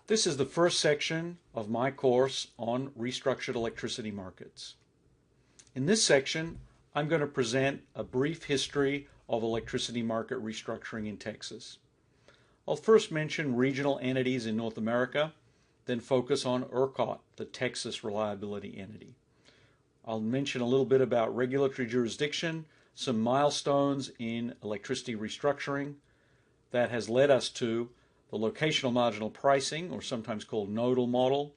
This is the first section of my course on restructured electricity markets. In this section, I'm going to present a brief history of electricity market restructuring in Texas. I'll first mention regional entities in North America, then focus on ERCOT, the Texas Reliability Entity. I'll mention a little bit about regulatory jurisdiction, some milestones in electricity restructuring that has led us to the locational marginal pricing, or sometimes called nodal model.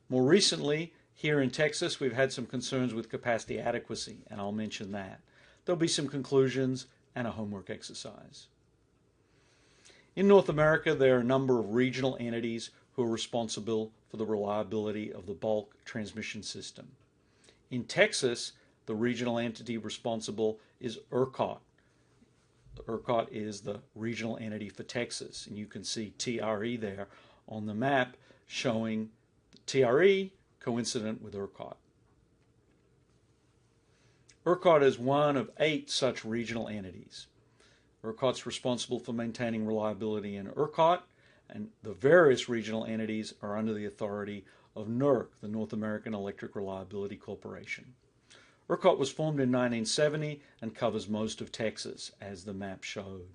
More recently, here in Texas, we've had some concerns with capacity adequacy, and I'll mention that. There'll be some conclusions and a homework exercise. In North America, there are a number of regional entities who are responsible for the reliability of the bulk transmission system. In Texas, the regional entity responsible is ERCOT. ERCOT is the regional entity for Texas, and you can see TRE there on the map showing TRE coincident with ERCOT. ERCOT is one of 8 such regional entities. ERCOT's responsible for maintaining reliability in ERCOT, and the various regional entities are under the authority of NERC, the North American Electric Reliability Corporation. ERCOT was formed in 1970 and covers most of Texas, as the map showed.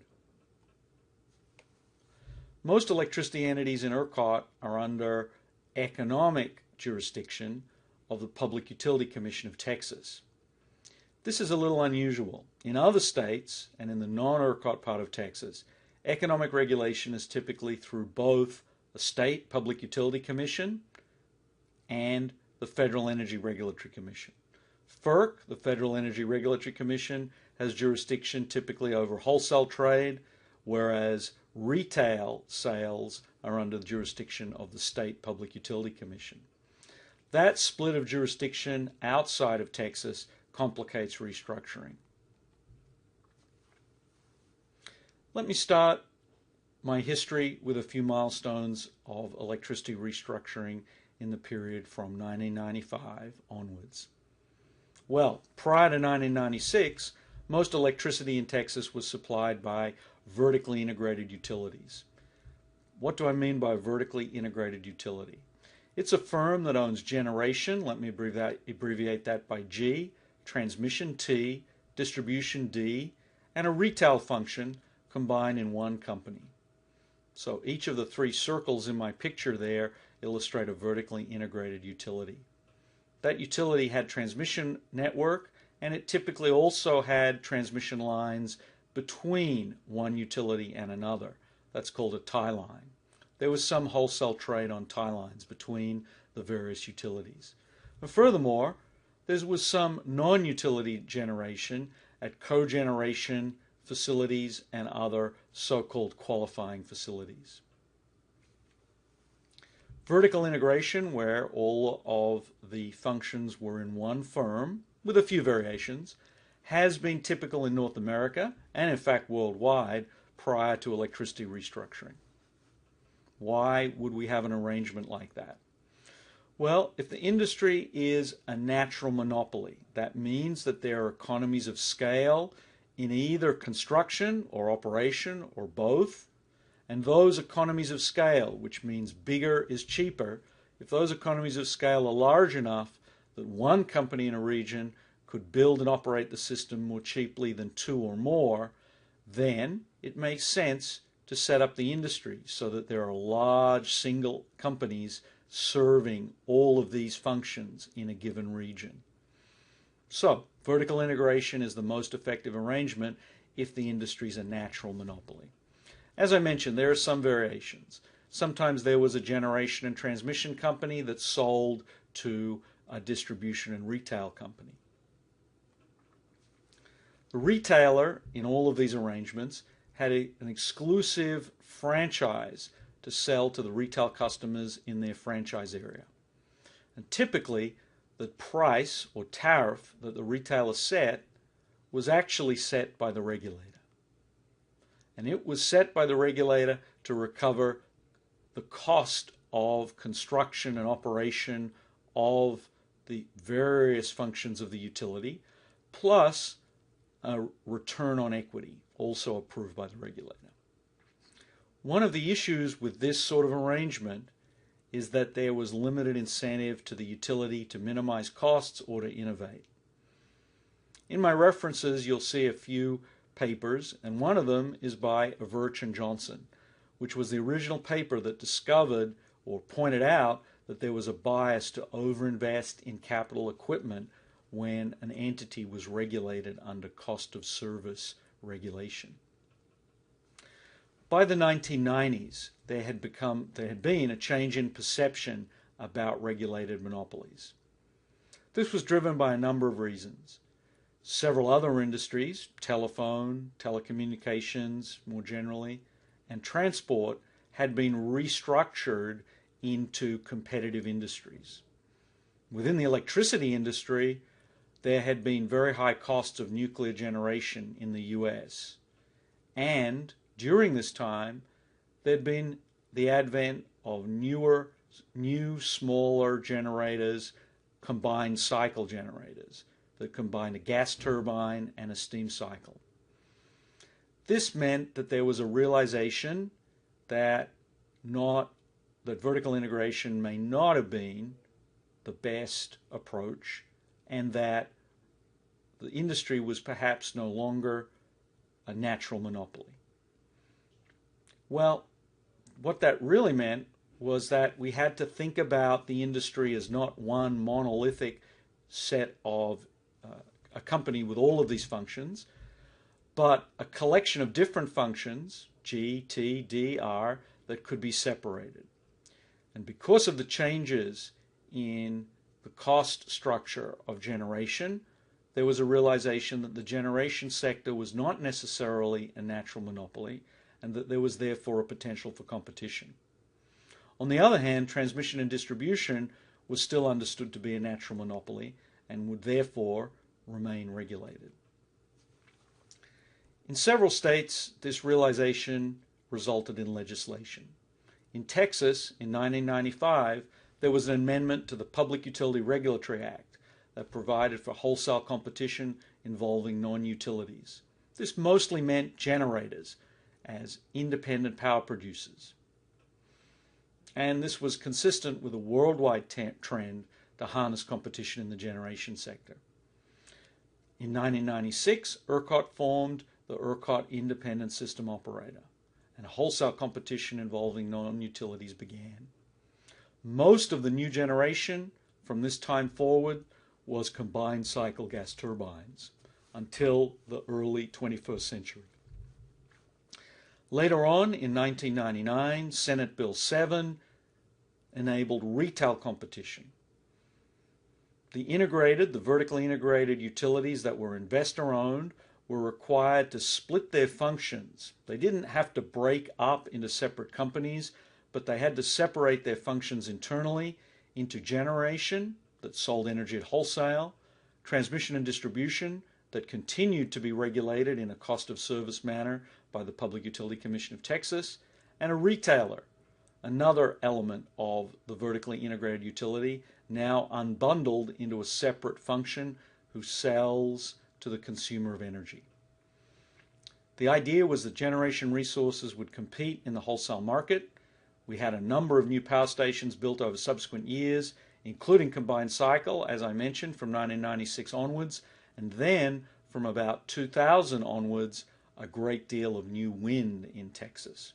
Most electricity entities in ERCOT are under economic jurisdiction of the Public Utility Commission of Texas. This is a little unusual. In other states, and in the non-ERCOT part of Texas, economic regulation is typically through both the State Public Utility Commission and the Federal Energy Regulatory Commission. FERC, the Federal Energy Regulatory Commission, has jurisdiction typically over wholesale trade, whereas retail sales are under the jurisdiction of the State Public Utility Commission. That split of jurisdiction outside of Texas complicates restructuring. Let me start my history with a few milestones of electricity restructuring in the period from 1995 onwards. Well, prior to 1996, most electricity in Texas was supplied by vertically integrated utilities. What do I mean by vertically integrated utility? It's a firm that owns generation, let me abbreviate that by G, transmission T, distribution D, and a retail function combined in one company. So each of the 3 circles in my picture there illustrate a vertically integrated utility. That utility had transmission network, and it typically also had transmission lines between one utility and another. That's called a tie line. There was some wholesale trade on tie lines between the various utilities. And furthermore, there was some non-utility generation at cogeneration facilities and other so-called qualifying facilities. Vertical integration, where all of the functions were in one firm, with a few variations, has been typical in North America, and in fact worldwide, prior to electricity restructuring. Why would we have an arrangement like that? Well, if the industry is a natural monopoly, that means that there are economies of scale in either construction or operation or both. And those economies of scale, which means bigger is cheaper, if those economies of scale are large enough that one company in a region could build and operate the system more cheaply than 2 or more, then it makes sense to set up the industry so that there are large single companies serving all of these functions in a given region. So, vertical integration is the most effective arrangement if the industry is a natural monopoly. As I mentioned, there are some variations. Sometimes there was a generation and transmission company that sold to a distribution and retail company. The retailer in all of these arrangements had an exclusive franchise to sell to the retail customers in their franchise area. And typically, the price or tariff that the retailer set was actually set by the regulator. And it was set by the regulator to recover the cost of construction and operation of the various functions of the utility, plus a return on equity, also approved by the regulator. One of the issues with this sort of arrangement is that there was limited incentive to the utility to minimize costs or to innovate. In my references, you'll see a few papers, and one of them is by Averch and Johnson, which was the original paper that discovered or pointed out that there was a bias to overinvest in capital equipment when an entity was regulated under cost of service regulation. By the 1990s, there had been a change in perception about regulated monopolies. This was driven by a number of reasons. Several other industries, telephone, telecommunications more generally, and transport, had been restructured into competitive industries. Within the electricity industry, there had been very high costs of nuclear generation in the US, and during this time, there'd been the advent of new, smaller generators, combined cycle generators, that combined a gas turbine and a steam cycle. This meant that there was a realization that vertical integration may not have been the best approach, and that the industry was perhaps no longer a natural monopoly. Well, what that really meant was that we had to think about the industry as not one monolithic set of a company with all of these functions, but a collection of different functions, G, T, D, R, that could be separated. And because of the changes in the cost structure of generation, there was a realization that the generation sector was not necessarily a natural monopoly, and that there was therefore a potential for competition. On the other hand, transmission and distribution was still understood to be a natural monopoly and would therefore remain regulated. In several states, this realization resulted in legislation. In Texas, in 1995, there was an amendment to the Public Utility Regulatory Act that provided for wholesale competition involving non-utilities. This mostly meant generators as independent power producers. And this was consistent with a worldwide trend to harness competition in the generation sector. In 1996, ERCOT formed the ERCOT Independent System Operator, and wholesale competition involving non-utilities began. Most of the new generation from this time forward was combined cycle gas turbines until the early 21st century. Later on, in 1999, Senate Bill 7 enabled retail competition. The vertically integrated utilities that were investor-owned were required to split their functions. They didn't have to break up into separate companies, but they had to separate their functions internally into generation that sold energy at wholesale, transmission and distribution that continued to be regulated in a cost of service manner by the Public Utility Commission of Texas, and a retailer, another element of the vertically integrated utility, now unbundled into a separate function who sells to the consumer of energy. The idea was that generation resources would compete in the wholesale market. We had a number of new power stations built over subsequent years, including combined cycle, as I mentioned, from 1996 onwards, and then from about 2000 onwards, a great deal of new wind in Texas.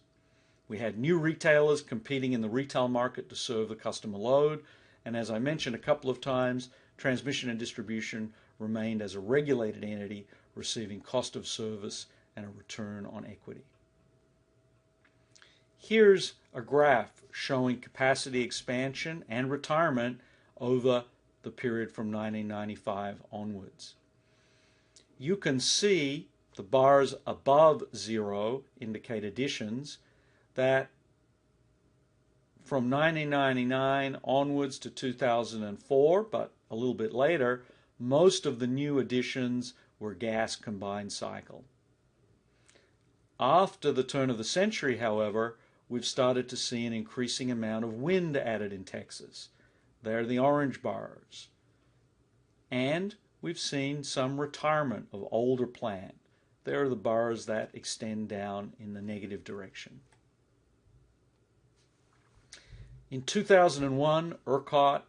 We had new retailers competing in the retail market to serve the customer load, and as I mentioned a couple of times, transmission and distribution remained as a regulated entity, receiving cost of service and a return on equity. Here's a graph showing capacity expansion and retirement over the period from 1995 onwards. You can see the bars above zero indicate additions, that from 1999 onwards to 2004, but a little bit later, most of the new additions were gas combined cycle. After the turn of the century, however, we've started to see an increasing amount of wind added in Texas. They're the orange bars. And we've seen some retirement of older plant. They're the bars that extend down in the negative direction. In 2001, ERCOT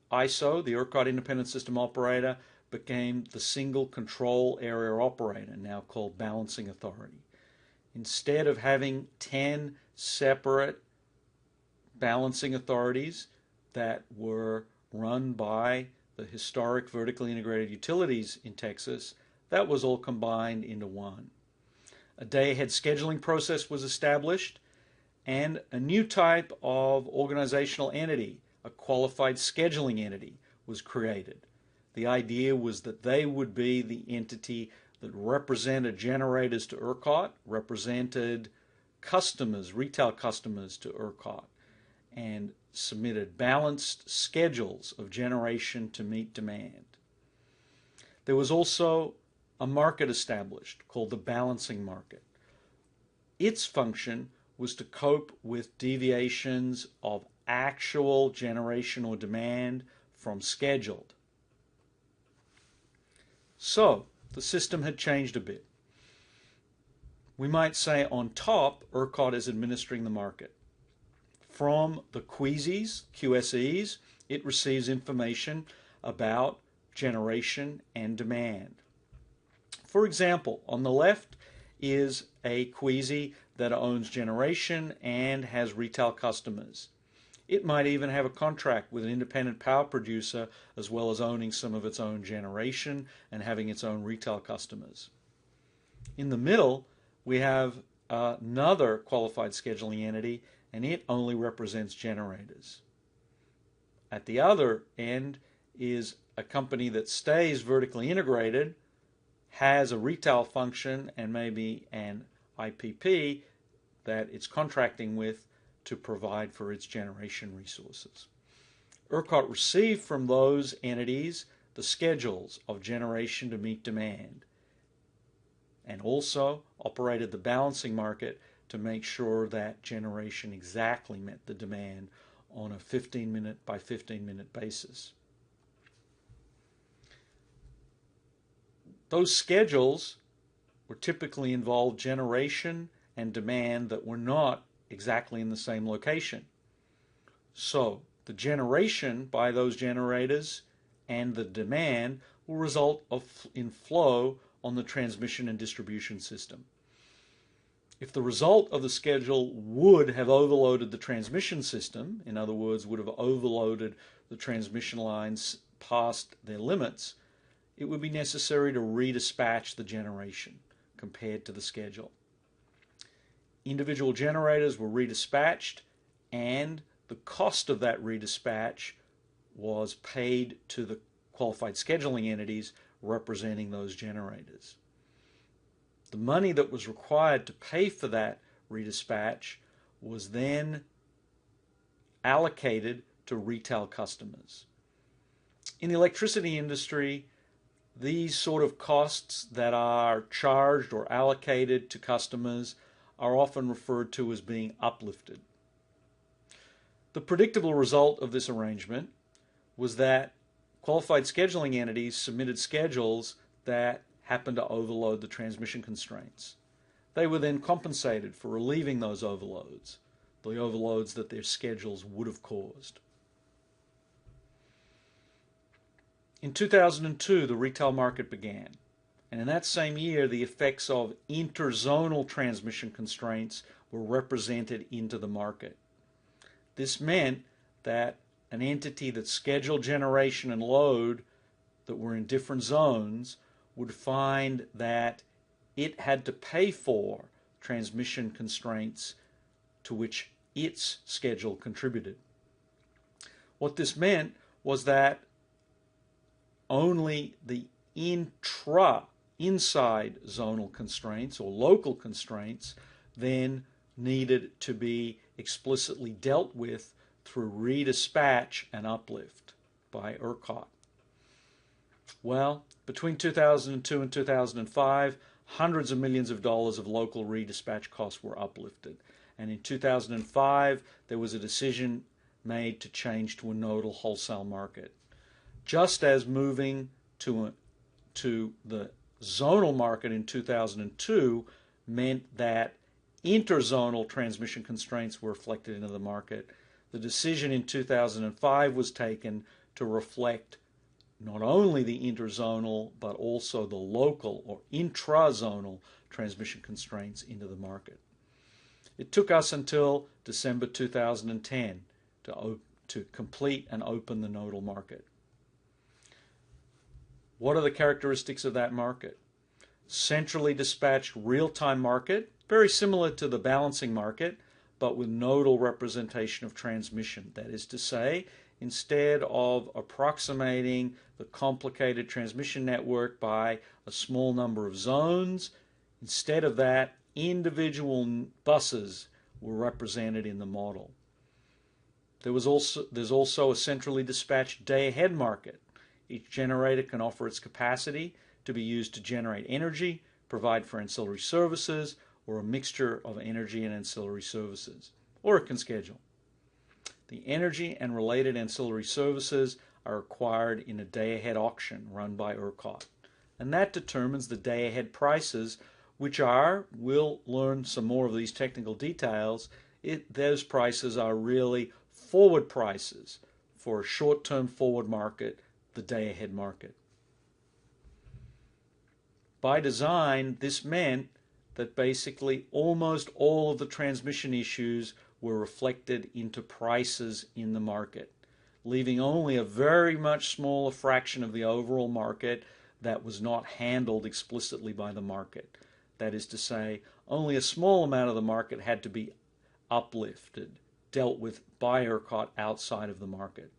ISO, the ERCOT Independent System Operator, became the single control area operator, now called Balancing Authority. Instead of having 10 separate balancing authorities that were run by the historic vertically integrated utilities in Texas, that was all combined into one. A day-ahead scheduling process was established, and a new type of organizational entity, a qualified scheduling entity, was created. The idea was that they would be the entity that represented generators to ERCOT, represented customers, retail customers to ERCOT, and submitted balanced schedules of generation to meet demand. There was also a market established called the balancing market. Its function was to cope with deviations of actual generation or demand from scheduled. So, the system had changed a bit. We might say on top, ERCOT is administering the market. From the QSEs, it receives information about generation and demand. For example, on the left is a QSE that owns generation and has retail customers. It might even have a contract with an independent power producer, as well as owning some of its own generation and having its own retail customers. In the middle, we have another qualified scheduling entity, and it only represents generators. At the other end is a company that stays vertically integrated, has a retail function, and maybe an IPP that it's contracting with to provide for its generation resources. ERCOT received from those entities the schedules of generation to meet demand, and also operated the balancing market to make sure that generation exactly met the demand on a 15-minute by 15-minute basis. Those schedules were typically involved generation and demand that were not exactly in the same location. So the generation by those generators and the demand will result in flow on the transmission and distribution system. If the result of the schedule would have overloaded the transmission system, in other words, would have overloaded the transmission lines past their limits, it would be necessary to redispatch the generation compared to the schedule. Individual generators were redispatched, and the cost of that redispatch was paid to the qualified scheduling entities representing those generators. The money that was required to pay for that redispatch was then allocated to retail customers. In the electricity industry, these sort of costs that are charged or allocated to customers are often referred to as being uplifted. The predictable result of this arrangement was that qualified scheduling entities submitted schedules that happened to overload the transmission constraints. They were then compensated for relieving those overloads, the overloads that their schedules would have caused. In 2002, the retail market began, and in that same year, the effects of interzonal transmission constraints were represented into the market. This meant that an entity that scheduled generation and load that were in different zones would find that it had to pay for transmission constraints to which its schedule contributed. What this meant was that only the inside zonal constraints or local constraints then needed to be explicitly dealt with through redispatch and uplift by ERCOT. Well, between 2002 and 2005, hundreds of millions of dollars of local redispatch costs were uplifted. And in 2005, there was a decision made to change to a nodal wholesale market. Just as moving to the zonal market in 2002 meant that interzonal transmission constraints were reflected into the market, The decision in 2005 was taken to reflect not only the interzonal but also the local or intrazonal transmission constraints into the market. It took us until December 2010 to complete and open the nodal market. What are the characteristics of that market? Centrally dispatched real-time market, very similar to the balancing market, but with nodal representation of transmission. That is to say, instead of approximating the complicated transmission network by a small number of zones, instead of that, individual buses were represented in the model. There's also a centrally dispatched day-ahead market. Each generator can offer its capacity to be used to generate energy, provide for ancillary services, or a mixture of energy and ancillary services, or it can schedule. The energy and related ancillary services are acquired in a day-ahead auction run by ERCOT, and that determines the day-ahead prices, which are, we'll learn some more of these technical details, those prices are really forward prices for a short-term forward market, the day-ahead market. By design, this meant that basically almost all of the transmission issues were reflected into prices in the market, leaving only a very much smaller fraction of the overall market that was not handled explicitly by the market. That is to say, only a small amount of the market had to be uplifted, dealt with by ERCOT outside of the market.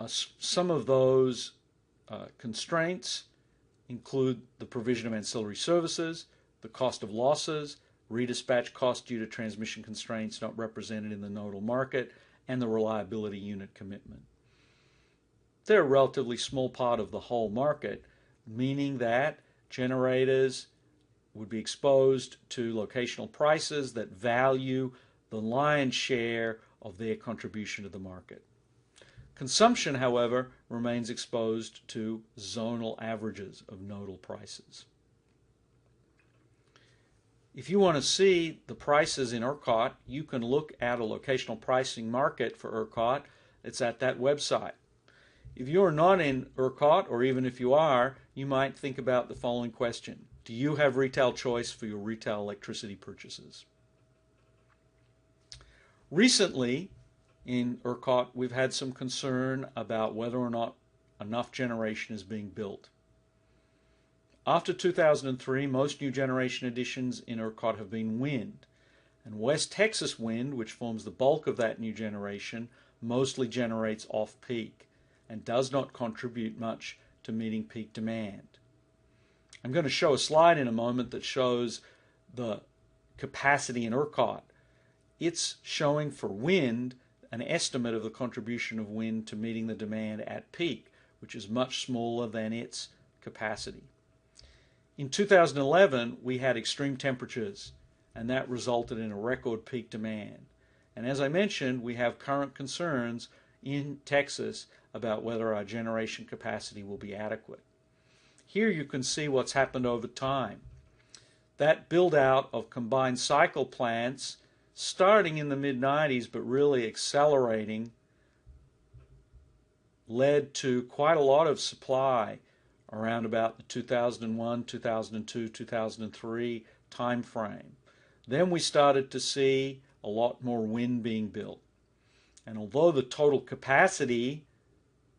Some of those constraints include the provision of ancillary services, the cost of losses, redispatch cost due to transmission constraints not represented in the nodal market, and the reliability unit commitment. They're a relatively small part of the whole market, meaning that generators would be exposed to locational prices that value the lion's share of their contribution to the market. Consumption, however, remains exposed to zonal averages of nodal prices. If you want to see the prices in ERCOT, you can look at a locational pricing market for ERCOT. It's at that website. If you're not in ERCOT, or even if you are, you might think about the following question. Do you have retail choice for your retail electricity purchases? Recently, in ERCOT, we've had some concern about whether or not enough generation is being built. After 2003, most new generation additions in ERCOT have been wind, and West Texas wind, which forms the bulk of that new generation, mostly generates off-peak and does not contribute much to meeting peak demand. I'm going to show a slide in a moment that shows the capacity in ERCOT. It's showing for wind an estimate of the contribution of wind to meeting the demand at peak, which is much smaller than its capacity. In 2011, we had extreme temperatures, and that resulted in a record peak demand. And as I mentioned, we have current concerns in Texas about whether our generation capacity will be adequate. Here you can see what's happened over time. That build-out of combined cycle plants starting in the mid-90s but really accelerating led to quite a lot of supply around about the 2001, 2002, 2003 time frame. Then we started to see a lot more wind being built. And although the total capacity,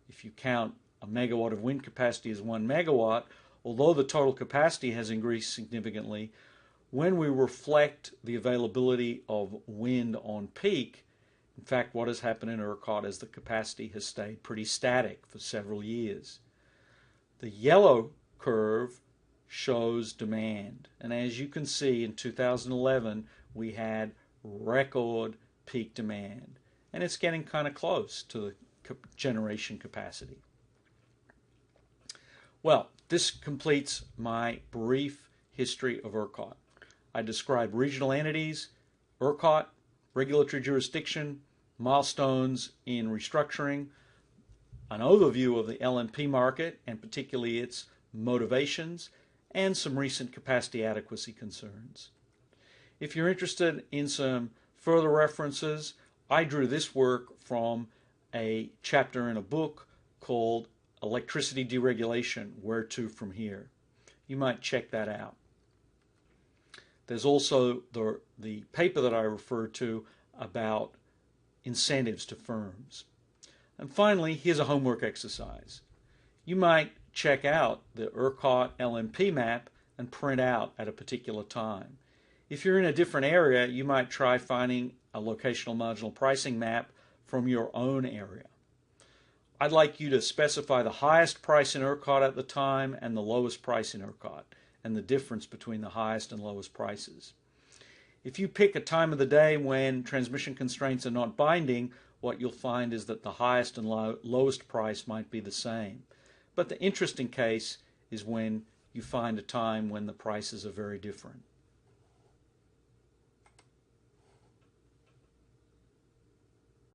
if you count a megawatt of wind capacity as 1 megawatt, although the total capacity has increased significantly, when we reflect the availability of wind on peak, in fact, what has happened in ERCOT is the capacity has stayed pretty static for several years. The yellow curve shows demand, and as you can see, in 2011 we had record peak demand, and it's getting kind of close to the generation capacity. Well, this completes my brief history of ERCOT. I described regional entities, ERCOT, regulatory jurisdiction, milestones in restructuring, an overview of the LNP market and particularly its motivations, and some recent capacity adequacy concerns. If you're interested in some further references, I drew this work from a chapter in a book called Electricity Deregulation, Where to From Here. You might check that out. There's also the paper that I referred to about incentives to firms. And finally, here's a homework exercise. You might check out the ERCOT LMP map and print out at a particular time. If you're in a different area, you might try finding a locational marginal pricing map from your own area. I'd like you to specify the highest price in ERCOT at the time and the lowest price in ERCOT, and the difference between the highest and lowest prices. If you pick a time of the day when transmission constraints are not binding, what you'll find is that the highest and lowest price might be the same. But the interesting case is when you find a time when the prices are very different.